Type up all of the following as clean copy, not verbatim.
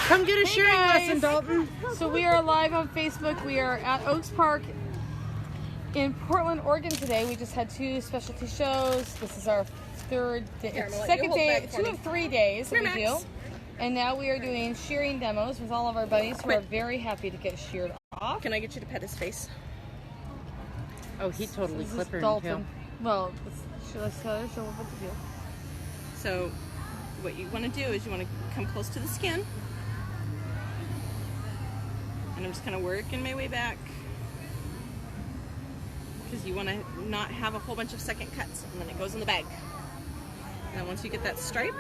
Come get a shearing lesson, Dalton. So we are live on Facebook. We are at Oaks Park in Portland, Oregon today. We just had 2 specialty shows. This is our second day, 2 of 3 days that we do. And now we are doing shearing demos with all of our buddies who are very happy to get sheared off. Can I get you to pet his face? Oh, he totally clipped her Dalton. Well, let's show what to do. So what you want to do is you want to come close to the skin. And I'm just kind of working my way back. Because you want to not have a whole bunch of second cuts. And then it goes in the bag. And then once you get that stripe,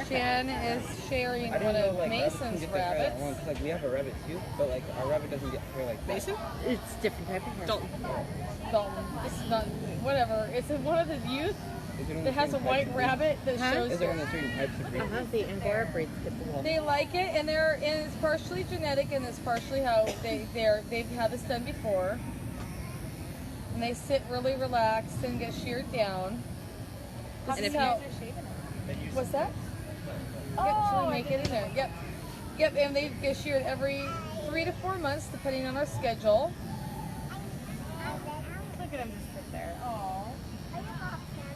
Shan is sharing one of Mason's rabbits. We have a rabbit too, but our rabbit doesn't get hair like that. Mason? It's different type of hair. Dalton. It's not, whatever. It's one of the youth that has a white rabbit that shows. Is there one of the certain types of breeds? The Angora breeds get the wool. They like it, and it's partially genetic, and it's partially how they've had this done before. And they sit really relaxed and get sheared down. This is how. What's that? Yep, so we make it in there. Yep, and they get sheared every 3 to 4 months, depending on our schedule. Look at him just sit there. Aww.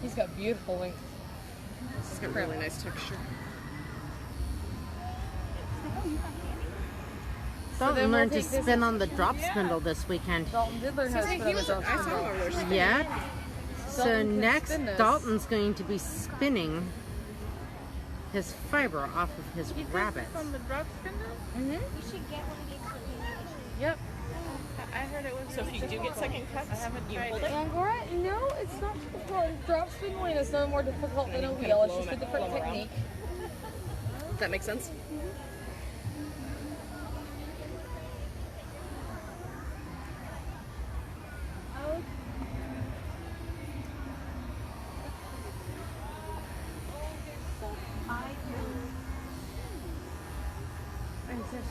He's got beautiful length. It's got really nice texture. Dalton learned to spin on the drop spindle this weekend. Dalton did learn how to spin on the drop I saw spindle. him over there. Yeah. So next, Dalton's going to be spinning his fiber off of his rabbits. From the drop spindle? Mm-hmm. You should get one of these for me. Yep. I heard it was. So if you do get second cuts, you hold it. Angora? No, it's not difficult. Drop spindling is no more difficult than a wheel. It's just a different technique. Does that make sense?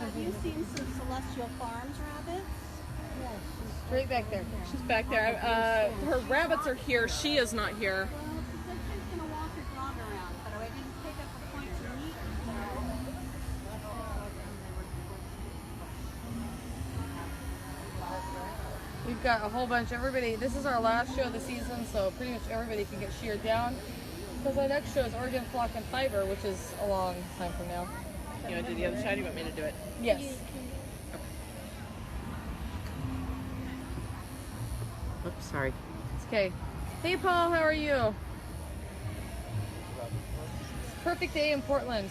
Have you seen some Celestial Farms rabbits? Right back there. She's back there. Her rabbits are here. She is not here. Well, she said she was going to walk her dog around, but I didn't pick up a point to meet, We've got a whole bunch. Everybody, this is our last show of the season, so pretty much everybody can get sheared down. Because our next show is Oregon Flock and Fiber, which is a long time from now. You want to do the other side? You want me to do it? Yes. Oops, sorry. It's okay. Hey, Paul, how are you? Perfect day in Portland.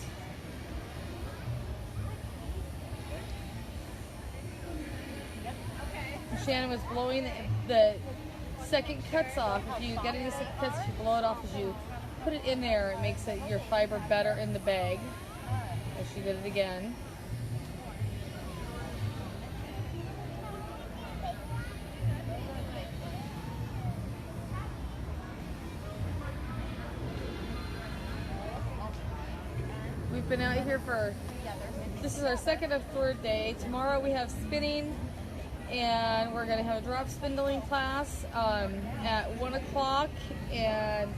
Shannon was blowing the second cuts off. If you get any second cuts, if you blow it off as you put it in there, it makes your fiber better in the bag. And she did it again. We've been out here this is our second of 3rd day. Tomorrow we have spinning, and we're going to have a drop spindling class at 1 o'clock, and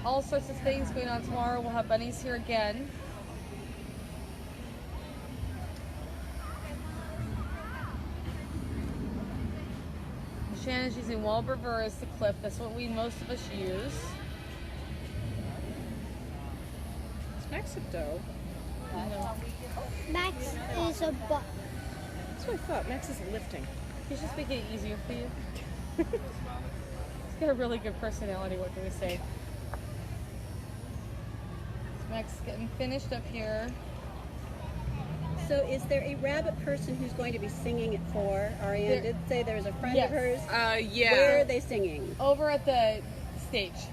all sorts of things going on tomorrow. We'll have bunnies here again. Shannon's using wall brever as the clip. That's what most of us use. It's Max a doe. Max is a buck. That's what I thought. Max is lifting. He's just making it easier for you. He's got a really good personality, what can we say? So Max is getting finished up here. So is there a rabbit person who's going to be singing it for? Ariane did say there's a friend of hers. Yeah. Where are they singing? Over at the stage.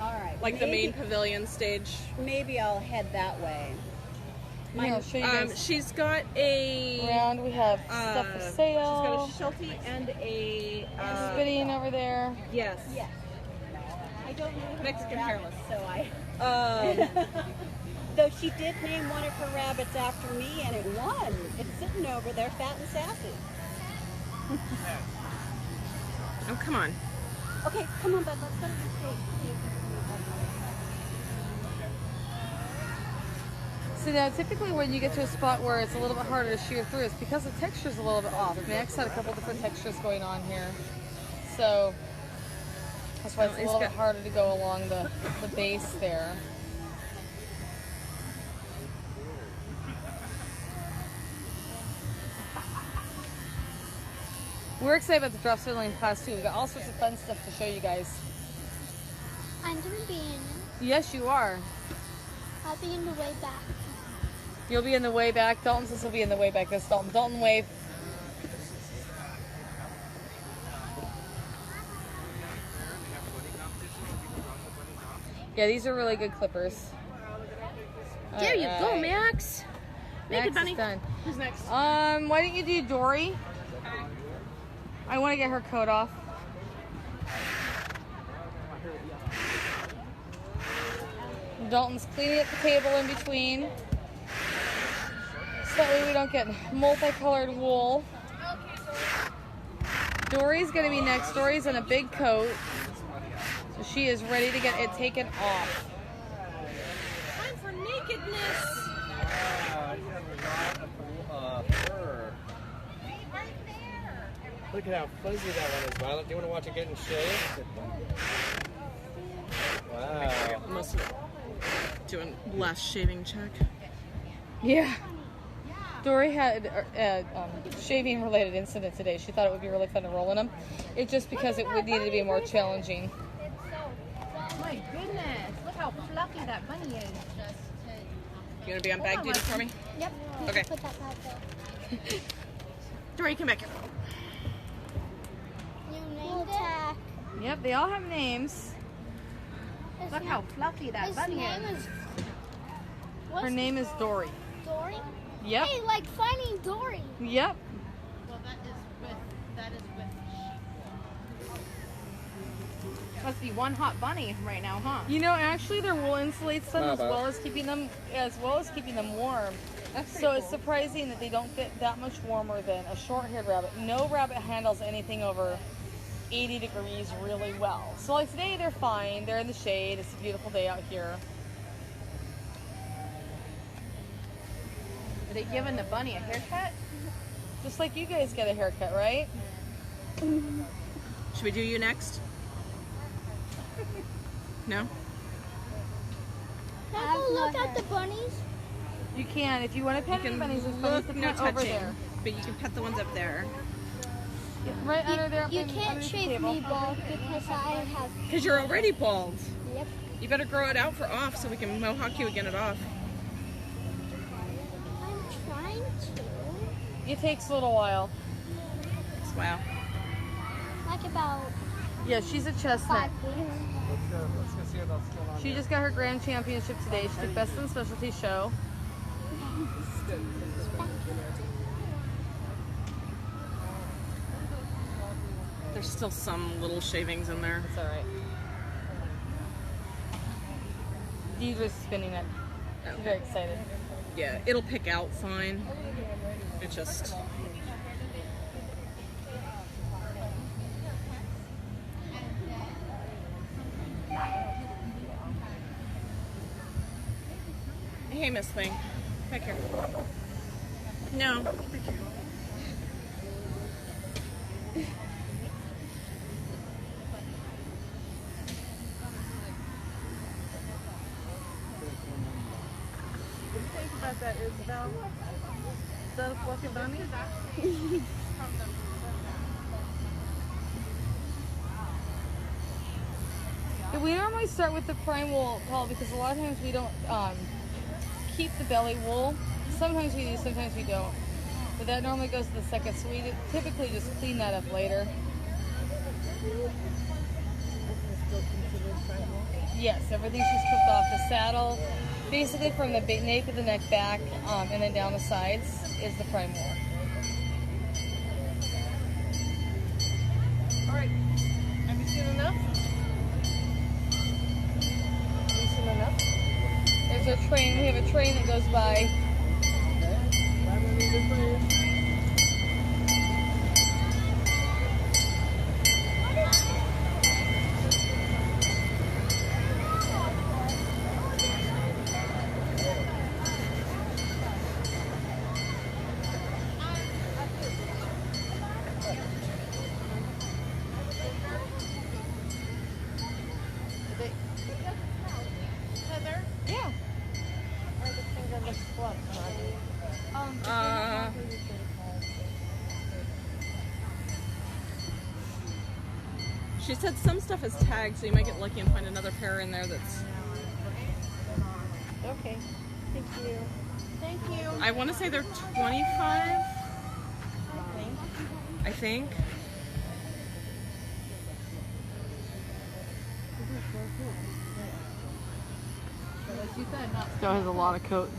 All right. Like the main pavilion stage. Maybe I'll head that way. I'll show you guys. She's got a... Around we have stuff for sale. She's got a sheltie and a... spitting over there. Yes. Yes. I don't know her Mexican rabbits, hairless. so I... Though she did name one of her rabbits after me, and it won. It's sitting sitting over there, fat and sassy. Oh, come on. Okay, come on, bud. Let's go to the cage. So now, typically when you get to a spot where it's a little bit harder to shear through, it's because the texture's a little bit off. Max had a couple different textures going on here. So that's why it's a little bit harder to go along the base there. We're excited about the drop settling class too. We've got all sorts of fun stuff to show you guys. I'm gonna be in it. Yes, you are. I'll be in the way back. You'll be in the way back. Dalton says he'll be in the way back. That's Dalton. Dalton, wave. Yeah, these are really good clippers. There you go, Max. Make it, Max bunny. is done. Who's next? Why don't you do Dory? I want to get her coat off. Dalton's cleaning up the table in between, so that way we don't get multicolored wool. Dory's going to be next. Dory's in a big coat, so she is ready to get it taken off. Time for nakedness. Look at how fuzzy that one is, Violet. Do you want to watch it getting shaved? Wow. Must doing last shaving check. Yeah. Dory had a shaving related incident today. She thought it would be really fun to roll in them. It's just because it would need to be more challenging. My goodness, look how fluffy that bunny is. You want to be on bag duty for me? Yep. Okay. Put that back there. Dory, come back here. You named it. Yep, they all have names. Look how fluffy that His bunny name is. is. Her What's name is Dory. Dory? Yep. Hey, like Finding Dory. Yep. Well, that is with sheep. Must be one hot bunny right now, huh? You know, actually, their wool insulates them How as about- well as keeping them warm. So it's surprising that they don't get that much warmer than a short-haired rabbit. No rabbit handles anything over 80 degrees really well. So like today, they're fine. They're in the shade. It's a beautiful day out here. Are they giving the bunny a haircut? Just like you guys get a haircut, right? Should we do you next? No? Can I go look at the bunnies? You can. If you want to pet any bunnies, there's bunnies to no pet over touching, there. but you can pet the ones up there. Right under there. You under can't the shave table. me bald because I have. Because you're already bald. Yep. You better grow it out for off so we can mohawk you and get it off. I'm trying to. It takes a little while. Wow. Like about Yeah, she's a chestnut. 5 weeks. Let's go see what else is going on. She just got her grand championship today. She took best in specialty show. There's still some little shavings in there. It's all right. Deidre's spinning it. She's very excited. Yeah, it'll pick out fine. It just... Hey, Miss Thing. Back here. No, back here. Think about that, Isabel. Is that a fluffy bunny? Yeah, we normally start with the prime wool, Paul, because a lot of times we don't keep the belly wool. Sometimes we do, sometimes we don't. But that normally goes to the second, so we typically just clean that up later. Yes, everything she's cooked off. The saddle, basically from the nape of the neck back, and then down the sides is the prime wool. All right. Have you seen enough? Have you seen enough? There's a train. We have a train that goes by. She said some stuff is tagged, so you might get lucky and find another pair in there that's... Okay. Thank you. Thank you. I want to say they're 25. I think. This guy has a lot of coat.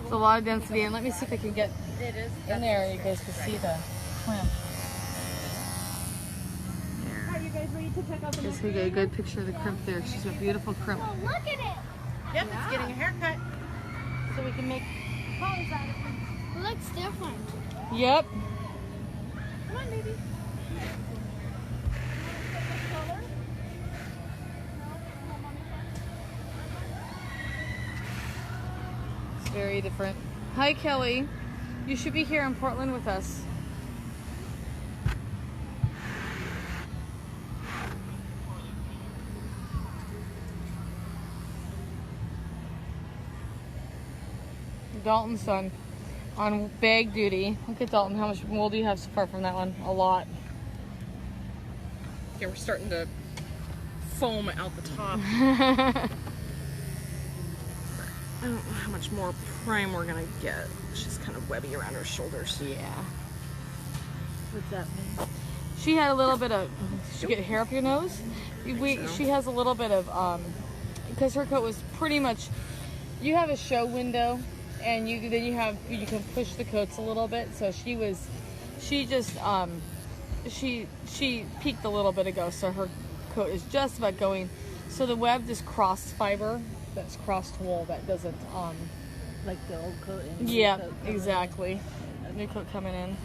It's a lot of density, and let me see if I can get in there. You guys can see the clamp. Are you guys ready to check out the Just to get a good picture of the crimp there. She's a beautiful crimp. Oh, look at it. Yep, it's getting a haircut. So we can make clothes out of it. It looks different. Yep. Come on, baby. It's very different. Hi, Kelly. You should be here in Portland with us. Dalton's on bag duty. Look at Dalton. How much wool do you have so far from that one? A lot. Yeah, we're starting to foam out the top. I don't know how much more prime we're gonna get. She's kind of webby around her shoulders. Yeah. What's that mean? She had a little bit of. Did you get hair up your nose? She has a little bit of because her coat was pretty much. You have a show window, and you can push the coats a little bit. So she just she peaked a little bit ago. So her coat is just about going. So the web is crossed fiber. That's crossed wool that doesn't Like the old coat and yeah, exactly. A new coat coming in.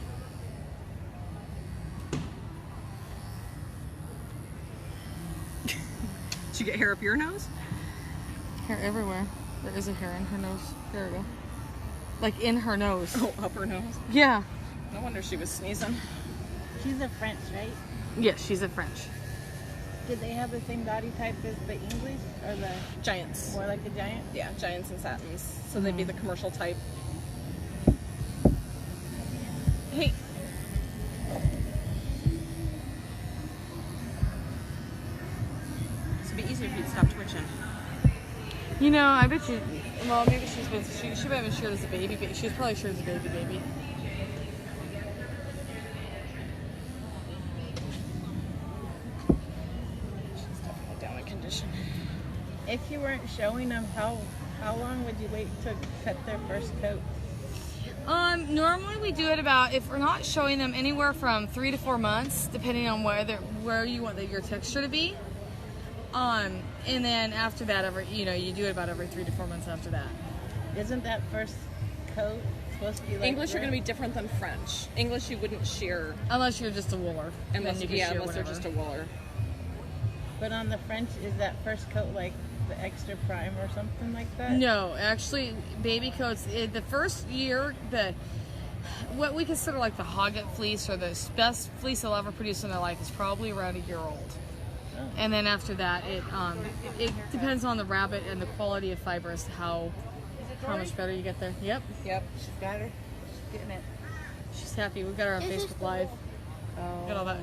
Did you get hair up your nose? Hair everywhere. There is a hair in her nose. There we go. Like in her nose. Oh, up her nose. Yeah. No wonder she was sneezing. She's a French, right? Yes, she's a French. Did they have the same body type as the English or the Giants. more like the giant? Yeah, giants and satins. So they'd be the commercial type. Hey. This would be easier if you'd stop twitching. You know, I bet you. Well, maybe she might have been shared as a baby, but she was probably shared as a baby. She's definitely down in condition. If you weren't showing them, how long would you wait to cut their first coat? Normally we do it about, if we're not showing them, anywhere from 3 to 4 months, depending on where you want your texture to be. And then after that, you do it about every 3 to 4 months after that. Isn't that first coat supposed to be like English are going to be different than French. English you wouldn't shear Unless you're just a wooler. unless, then you can shear unless they're just a wooler. But on the French, is that first coat like the extra prime or something like that? No, actually, baby coats, the first year, what we consider like the Hoggett fleece or the best fleece they'll ever produce in their life is probably around a year old. Oh. And then after that, it depends on the rabbit and the quality of fiber as to how much better you get there. Yep. Yep. She's got her. She's getting it. She's happy. We've got her on Facebook Live. Oh. Got all that.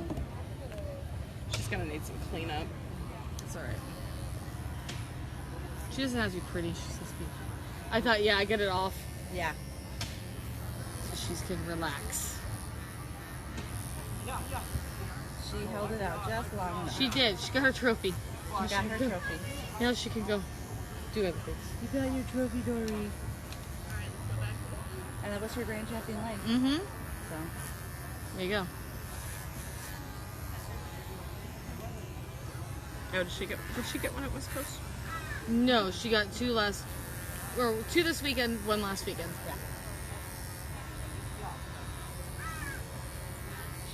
She's going to need some cleanup. It's alright. She doesn't have to be pretty. She's supposed to be. I thought, I get it off Yeah. so she can relax. She held it out just long enough. She did. She got her trophy. She got her trophy. Now she can go do other things. You got your trophy, Dory. And that was her grand champion line. Mm-hmm. So. There you go. Oh, did she get one at West Coast? No, she got 2 this weekend, 1 last weekend. Yeah.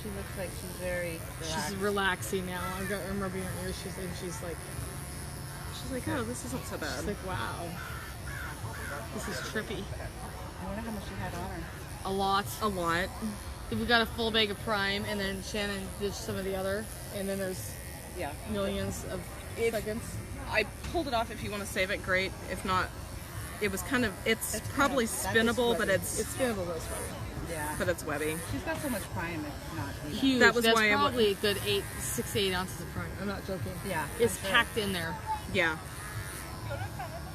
She looks like she's very relaxed. She's relaxing now. I am rubbing her ears. She's like, Oh, this isn't so bad. she's like, wow, this is trippy. I wonder how much she had on her. A lot. A lot. We got a full bag of prime, and then Shannon did some of the other, and then there's Yeah. millions of seconds. I pulled it off. If you want to save it, great. If not, it was it's probably spinnable, but it's It's spinnable, those probably. Yeah. but it's webby. She's got so much prime, it's not. You know. Huge. That was That's why I wa- probably a good 6 to 8 ounces of prime. I'm not joking. Yeah. It's I'm sure. packed in there. Yeah.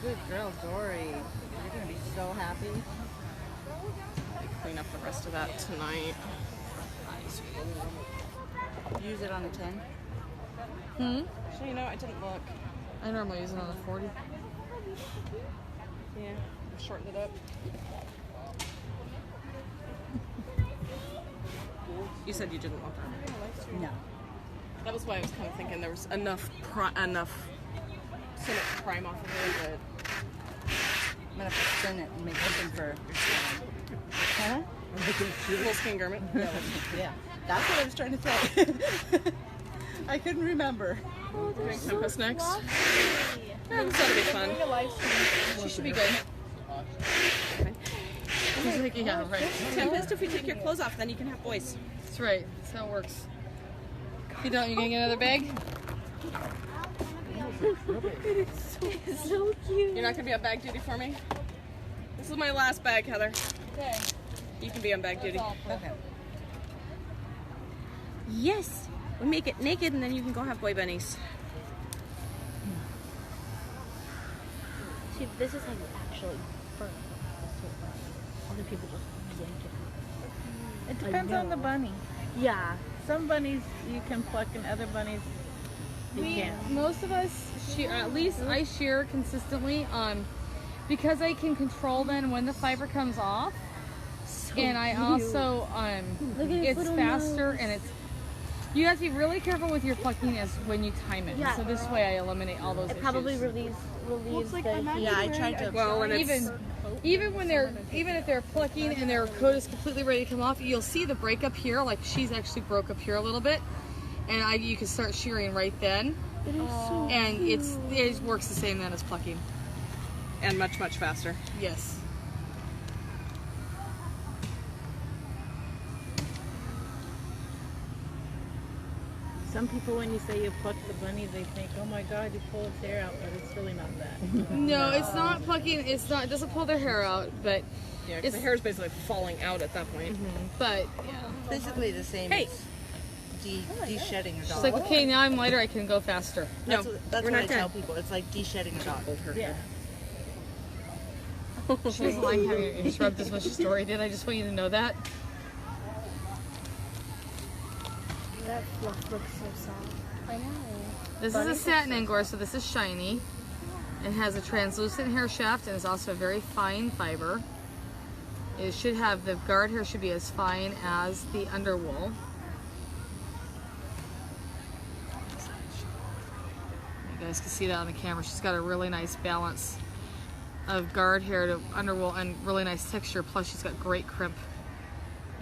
Good girl, Dory. You're gonna be so happy. Clean up the rest of that tonight. Use it on a 10. Actually, you know, I didn't look. I normally use it on a 40. Yeah. Shorten it up. You said you didn't want that. No. That was why I was kind of thinking there was enough so much prime off of it, I'm gonna have to send it and make something for. Huh? but full skin garment. Yeah. That's what I was trying to say. I couldn't remember. Doing Tempest next. Yeah, this ought to be fun. She should be good. She's like, yeah, right. Tempest, if we take your clothes off, then you can have boys. That's right. That's how it works. You don't, you gonna get another bag? So cute. You're not gonna be on bag duty for me? This is my last bag, Heather. Okay. You can be on bag duty. Okay. Yes. We make it naked and then you can go have boy bunnies. See, this is like actually fur. Other people just yank it. It depends on the bunny. Yeah. Some bunnies you can pluck, and other bunnies you can't. Most of us shear, at least I shear consistently because I can control then when the fiber comes off. And I also Look at his it's little faster nose. and it's you have to be really careful with your plucking as when you time it. Yeah. So this way I eliminate all those It probably issues. relieves the heat. Yeah, I tried to. Well, and it's even if they're plucking and their coat is completely ready to come off, you'll see the break up here. Like she's actually broke up here a little bit, and you can start shearing right then. It is so And it works the same then as plucking. and much faster. Yes. Some people, when you say you pluck the bunny, they think, "Oh my God, you pull its hair out," but it's really not that. No, it's not plucking. It's not. It doesn't pull their hair out, but Yeah, It's- because the hair is basically falling out at that point. but Basically the same Hey. as de-shedding a she's dog. like, okay, now I'm lighter. I can go faster. No, That's we're what not I tell done. people. It's like de-shedding a dog. Yeah. She doesn't like having to interrupt as much as Story did. I just want you to know that. That fluff looks so soft. I know. This is a satin Angora, so this is shiny. It has a translucent hair shaft and is also a very fine fiber. It should have, the guard hair should be as fine as the underwool. You guys can see that on the camera. She's got a really nice balance of guard hair to underwool and really nice texture. Plus she's got great crimp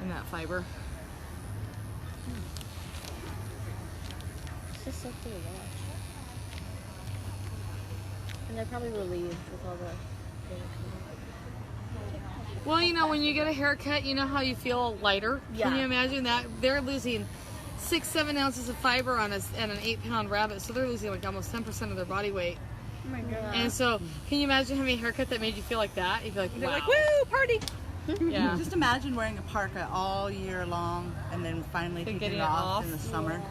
in that fiber. It's just so cool to watch. And they're probably relieved with all the. Well, you know, when you get a haircut, you know how you feel lighter. Can Yeah. you imagine that? They're losing 6-7 ounces of fiber on an 8-pound rabbit, so they're losing like almost 10% of their body weight. Oh my god. And so, can you imagine having a haircut that made you feel like that? You'd be like, They're wow. like, woo, party! Yeah. Just imagine wearing a parka all year long and then finally Then taking getting it it off off. in the summer.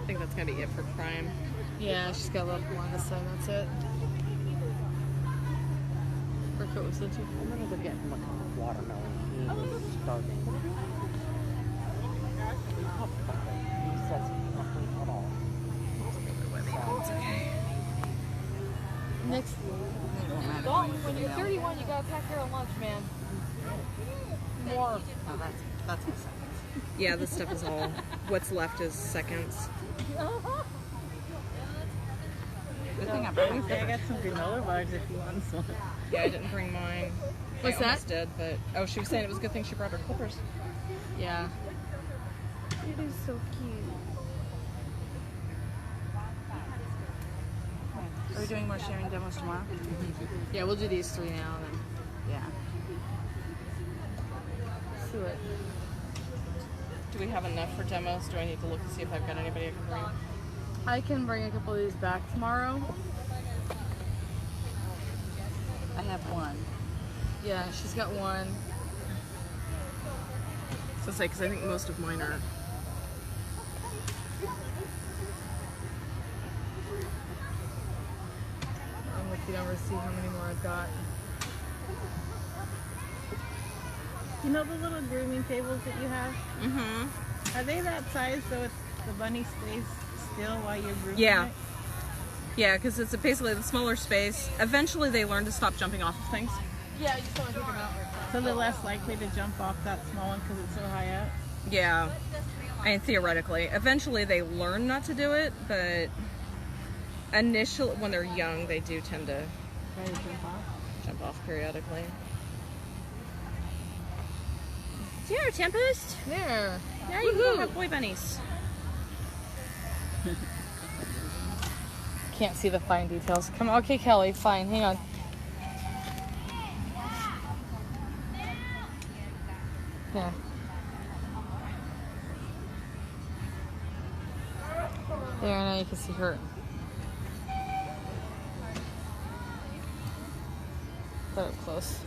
I think that's gonna be it for Prime. Yeah, she's got a little more on this side, that's it. Her coat was into. I'm gonna go get watermelon. He's starving. He says nothing at all. Next. Dalton, when you're 31, you gotta pack your own lunch, man. More. Oh, that's my second. Yeah, this stuff is all. What's left is seconds. Good thing I brought my I got some granola bars if you want some. Yeah, I didn't bring mine. What's I that? almost did, but oh, she was saying it was a good thing she brought her clippers. Yeah. It is so cute. Are we doing more sharing demos tomorrow? Yeah, we'll do these 3 now and then. Yeah. See what? Do we have enough for demos? Do I need to look to see if I've got anybody I can bring? I can bring a couple of these back tomorrow. I have one. Yeah, she's got one. So say, because I think most of mine are. I'm looking over to see how many more I've got. You know the little grooming tables that you have? Mm-hmm. Are they that size so it's, the bunny stays still while you're grooming Yeah. it? Yeah, because it's basically the smaller space. Eventually, they learn to stop jumping off of things. Yeah, you just want to take them out. So they're less likely to jump off that small one because it's so high up? Yeah, and theoretically, eventually they learn not to do it, but initially, when they're young, they do tend to Try to jump off. periodically. Here, Tempest. There. Now you can go have boy bunnies. Can't see the fine details. Come on. Okay, Kelly, fine. Hang on. Yeah. There, now you can see her. That up close.